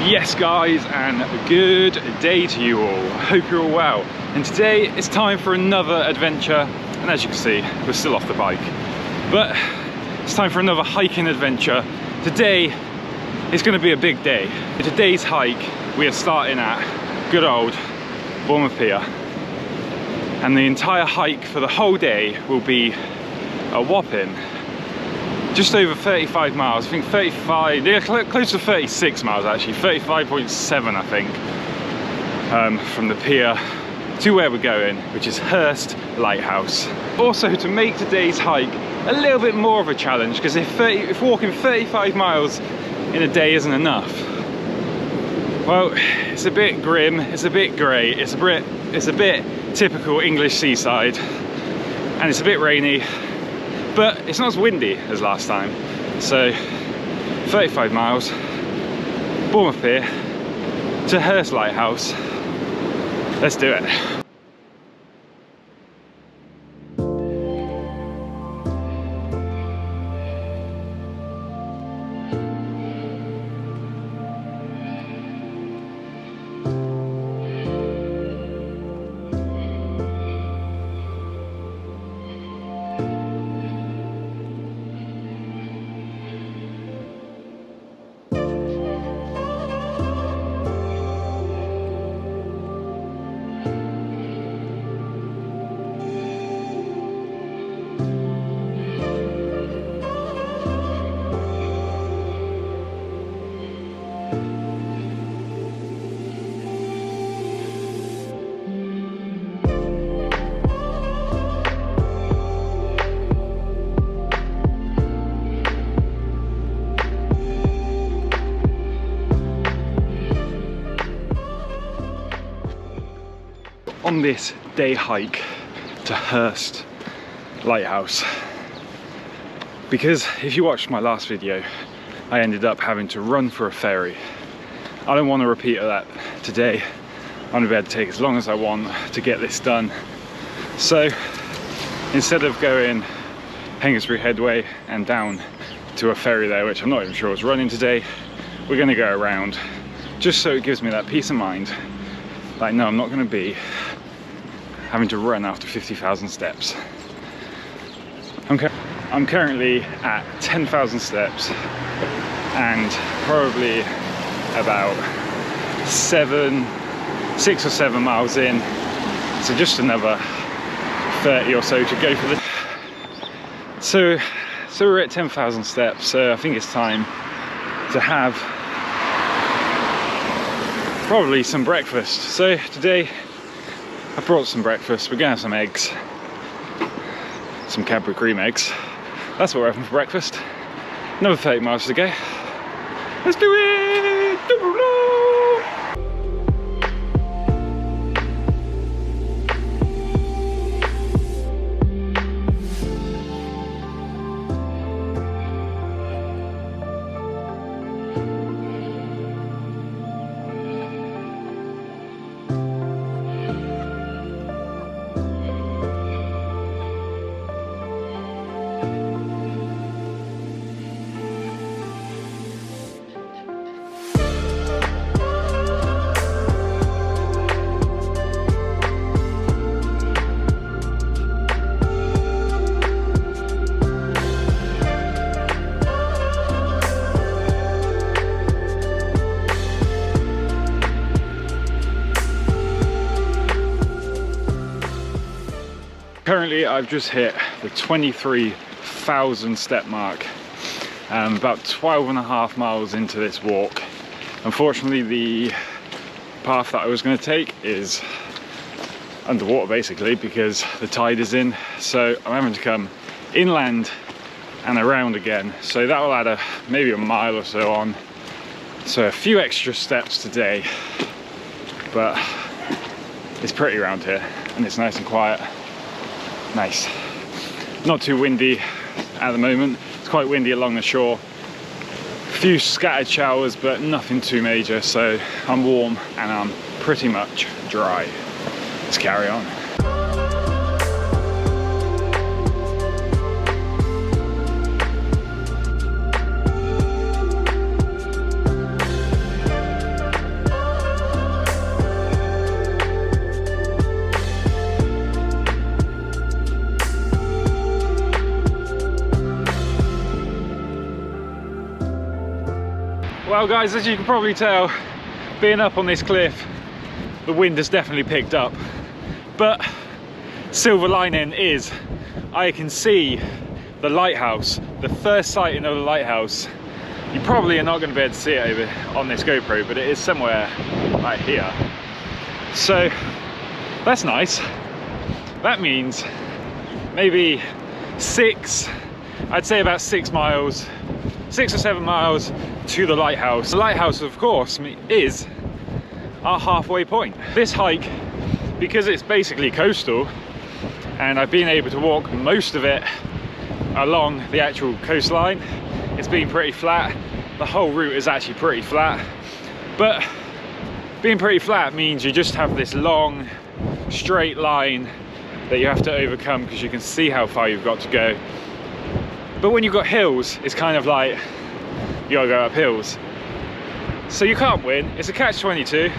Yes guys, and good day to you all. Hope you're all well. And today it's time for another adventure, and as you can see, we're still off the bike. But it's time for another hiking adventure. Today is going to be a big day. Today's hike, we are starting at good old Bournemouth Pier. And the entire hike for the whole day will be a whopping just over 35 miles, I think 35, yeah, close to 36 miles actually, 35.7 I think, from the pier to where we're going, which is HURST Lighthouse. Also, to make today's hike a little bit more of a challenge, because if walking 35 miles in a day isn't enough, well, it's a bit grim, it's a bit grey, it's a bit typical English seaside, and it's a bit rainy. But it's not as windy as last time. So 35 miles, Bournemouth Pier to HURST Lighthouse. Let's do it. On this day hike to HURST Lighthouse, because if you watched my last video, I ended up having to run for a ferry. I don't want to repeat that today. I'm going to be able to take as long as I want to get this done. So instead of going Hengistbury Headway and down to a ferry there, which I'm not even sure is running today, we're going to go around, just so it gives me that peace of mind. Like, no, I'm not going to be having to run after 50,000 steps. I'm currently at 10,000 steps and probably about 6 or 7 miles in. So just another 30 or so to go for this. So we're at 10,000 steps. So I think it's time to have probably some breakfast. So today I brought some breakfast. We're gonna have some eggs, some Cadbury cream eggs. That's what we're having for breakfast. Another 30 miles to go. Let's do it! Currently, I've just hit the 23,000 step mark, about 12.5 miles into this walk. Unfortunately, the path that I was going to take is underwater basically because the tide is in, so I'm having to come inland and around again, so that will add maybe a mile or so on. So a few extra steps today, but it's pretty around here and it's nice and quiet. Nice. Not too windy at the moment. It's quite windy along the shore. A few scattered showers, but nothing too major, so I'm warm and I'm pretty much dry. Let's carry on. Well guys, as you can probably tell, being up on this cliff, the wind has definitely picked up. But silver lining is I can see the lighthouse, the first sighting of the lighthouse. You probably are not going to be able to see it over on this GoPro, but it is somewhere right here. So that's nice. That means maybe I'd say about 6 miles, 6 or 7 miles to the lighthouse. The lighthouse, of course, is our halfway point. This hike, because it's basically coastal, and I've been able to walk most of it along the actual coastline, it's been pretty flat. The whole route is actually pretty flat, but being pretty flat means you just have this long straight line that you have to overcome because you can see how far you've got to go. But when you've got hills, it's kind of like you gotta go up hills, so you can't win. It's a catch-22.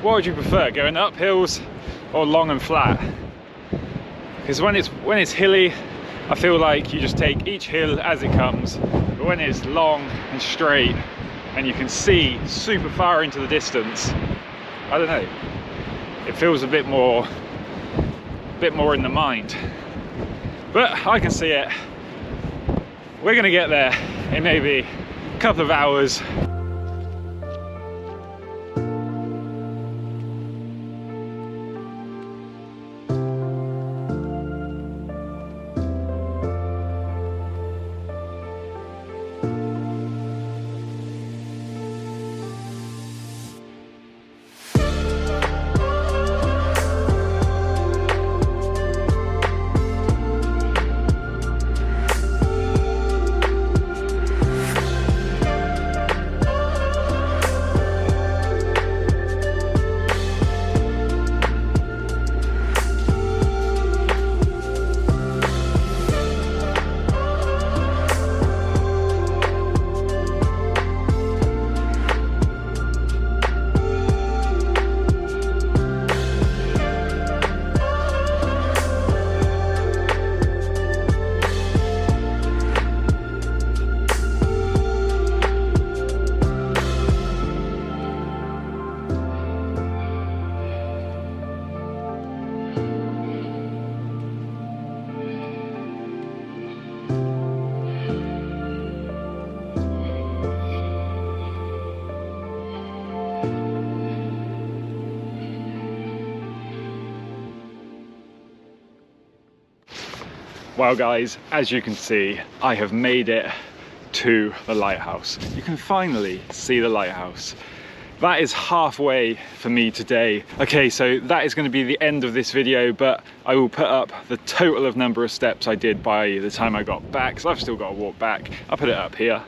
What would you prefer, going up hills or long and flat? Because when it's hilly, I feel like you just take each hill as it comes, but when it's long and straight and you can see super far into the distance, I don't know, it feels a bit more in the mind. But I can see it. We're gonna get there in maybe a couple of hours. Well guys, as you can see, I have made it to the lighthouse. You can finally see the lighthouse. That is halfway for me today. Okay, so that is going to be the end of this video, but I will put up the total of number of steps I did by the time I got back, so I've still got to walk back. I'll put it up here.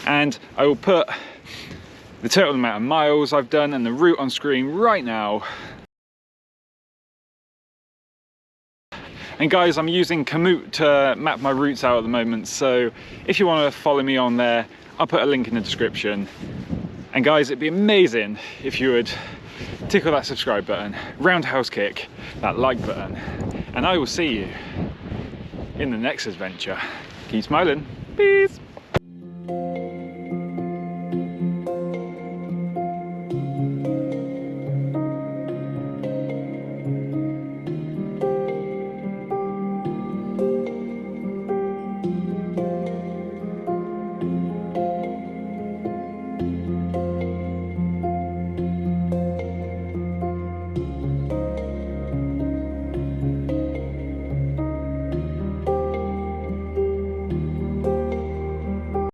And I will put the total amount of miles I've done and the route on screen right now. And guys, I'm using Komoot to map my routes out at the moment, so if you want to follow me on there, I'll put a link in the description. And guys, it'd be amazing if you would tickle that subscribe button, roundhouse kick that like button, and I will see you in the next adventure. Keep smiling. Peace.